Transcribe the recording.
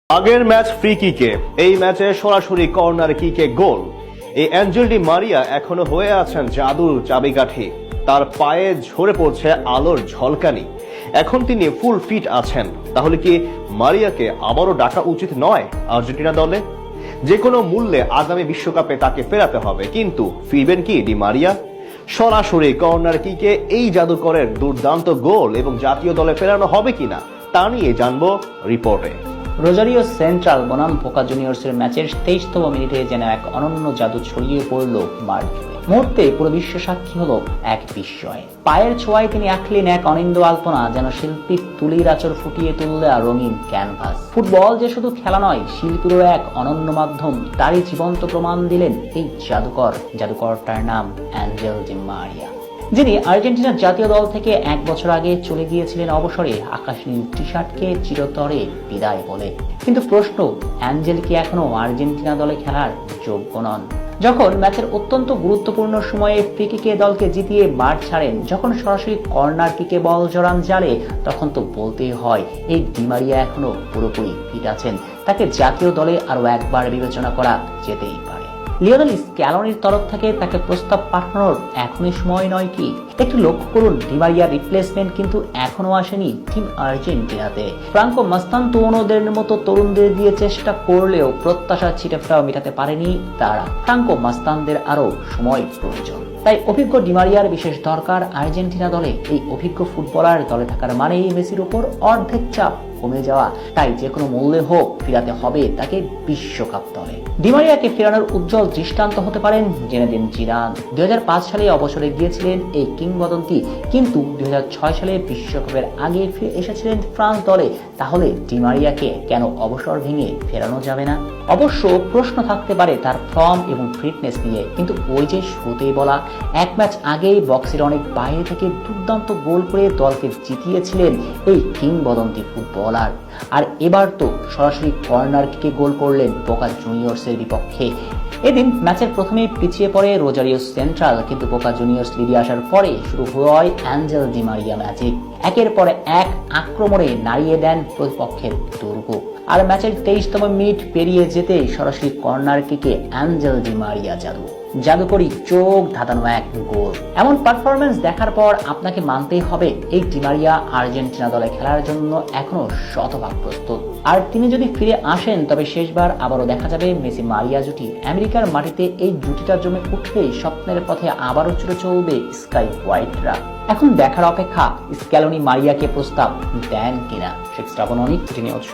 আগের match free কিকে, এই ম্যাচে সরাসরি কর্নার কিকে গোল। এই অ্যাঞ্জেল ডি মারিয়া এখনো হয়ে আছেন জাদুর চাবিকাঠি। তার পায়ে ঝরে পড়ছে আলোর ঝলকানি। এখন তিনি ফুল ফিট আছেন। তাহলে কি মারিয়াকে আবারও ডাকা উচিত নয় আর্জেন্টিনা দলে? যে কোনো মূল্যে আগামী বিশ্বকাপে তাকে ফেরাতে হবে। কিন্তু ফিরবেন কি ডি মারিয়া? সরাসরি কর্নার কিকে এই জাদুকরের দুর্দান্ত গোল এবং জাতীয় দলে ফেরানো হবে কিনা তা নিয়ে জানবো রিপোর্টে। রোজারিও সেন্ট্রাল বনাম বোকা জুনিয়র্সের ম্যাচের 23তম মিনিটে যেন এক অনন্য জাদু ছড়িয়ে পড়ল মাঠ জুড়ে। মুহূর্তে পুরো বিশ্ব সাক্ষী হলো এক বিস্ময়। পায়ের ছোঁয়ায় তিনি আঁকলেন এক অনিন্দ্য আলপনা, যেন শিল্পীর তুলির আঁচড় ফুটিয়ে তুললে রঙিন ক্যানভাস। ফুটবল যে শুধু খেলা নয়, শিল্পীরও এক অনন্য মাধ্যম, তারই জীবন্ত প্রমাণ দিলেন এই জাদুকরটার নাম অ্যাঞ্জেল ডি মারিয়া, যিনি আর্জেন্টিনার জাতীয় দল থেকে 1 বছর আগে চলে গিয়েছিলেন অবসরে আকাশ নীল টি শার্টকে চিরতরে বিদায় বলে। কিন্তু প্রশ্ন, অ্যাঞ্জেল কি এখনো আর্জেন্টিনা দলে খেলার যোগ্য নন? যখন ম্যাচের অত্যন্ত গুরুত্বপূর্ণ সময়ে ফ্রি কিকে দলকে জিতিয়ে মাঠ ছাড়েন, যখন সরাসরি কর্নার কিকে বল জড়ান জালে, তখন তো বলতেই হয় এই ডি মারিয়া এখনো পুরোপুরি ফিট আছেন। তাকে জাতীয় দলে আরো একবার বিবেচনা করা যেতেই পারে। লিওনেল স্ক্যালোনির তরফ থেকে তাকে প্রস্তাব পাঠানোর এখনই সময় নয় কি? একটু লক্ষ্য করুন, ডি মারিয়ার রিপ্লেসমেন্ট কিন্তু এখনো আসেনি টিম আর্জেন্টিনাতে। ফ্রাঙ্কো মাস্তান্তোনোদের মতো তরুণদের দিয়ে চেষ্টা করলেও প্রত্যাশার ছিটেফোঁটাও মেটাতে পারেনি তারা। ফ্রাঙ্কো মাস্তানদের আরো সময় প্রয়োজন। তাই অভিজ্ঞ ডি মারিয়ার বিশেষ দরকার আর্জেন্টিনা দলে। এই অভিজ্ঞ ফুটবলার দলে থাকার মানেই মেসির উপর অর্ধেক চাপ কমে যাওয়া। তাই যে কোনো মূল্যে হোক ফিরাতে হবে তাকে বিশ্বকাপ দলে। ডি মারিয়াকে ফেরানোর উজ্জ্বল দৃষ্টান্ত হতে পারেন জেনেদিন জিদান। 2005 সালে অবসরে গিয়েছিলেন এই কিংবদন্তি, কিন্তু 2006 সালে বিশ্বকাপের আগে ফিরে এসেছিলেন ফ্রান্স দলে। তাহলে ডি মারিয়াকে কেন অবসর ভেঙে ফেরানো যাবে না? অবশ্য প্রশ্ন থাকতে পারে তার ফর্ম এবং ফিটনেস নিয়ে, কিন্তু ওই যে শুরুতেই বলা, এক ম্যাচ আগেই বক্সের অনেক বাইরে থেকে দুর্দান্ত গোল করে দলকে জিতিয়েছিলেন এই কিংবদন্তি ফুটবলার। আর এবার তো সরাসরি কর্নার কিকে গোল করলেন বোকা জুনিয়র্সের বিপক্ষে। এদিন ম্যাচের প্রথমেই পিছিয়ে পড়ে রোজারিও সেন্ট্রাল, কিন্তু বোকা জুনিয়র্স লিগে আসার পরে শুরু হয় অ্যাঞ্জেল ডি মারিয়া ম্যাজিক। একের পর এক আক্রমণে নাড়িয়ে দেন প্রতিপক্ষের দুর্গ। আর ম্যাচের 23তম মিনিট পেরিয়ে যেতেই সরাসরি কর্নার কিকে অ্যাঞ্জেল ডি মারিয়া জাদুকরি চোখ ধাঁধানো এক গোল। এমন পারফরমেন্স দেখার পর আপনাকে মানতেই হবে এই ডি মারিয়া আর্জেন্টিনা দলে খেলার জন্য এখনো শতভাগ প্রস্তুত। আর তিনি যদি ফিরে আসেন, তবে শেষবার আবারও দেখা যাবে মেসি মারিয়া জুটি। আমেরিকার মাটিতে এই জুটিটা জমে উঠলেই স্বপ্নের পথে আবারও ছুটে চলবে স্কাই হোয়াইটরা। এখন দেখার অপেক্ষা স্ক্যালোনি মারিয়াকে প্রস্তাব দেন কিনা। শেখ শ্রাবণ অনিক, নিউজ।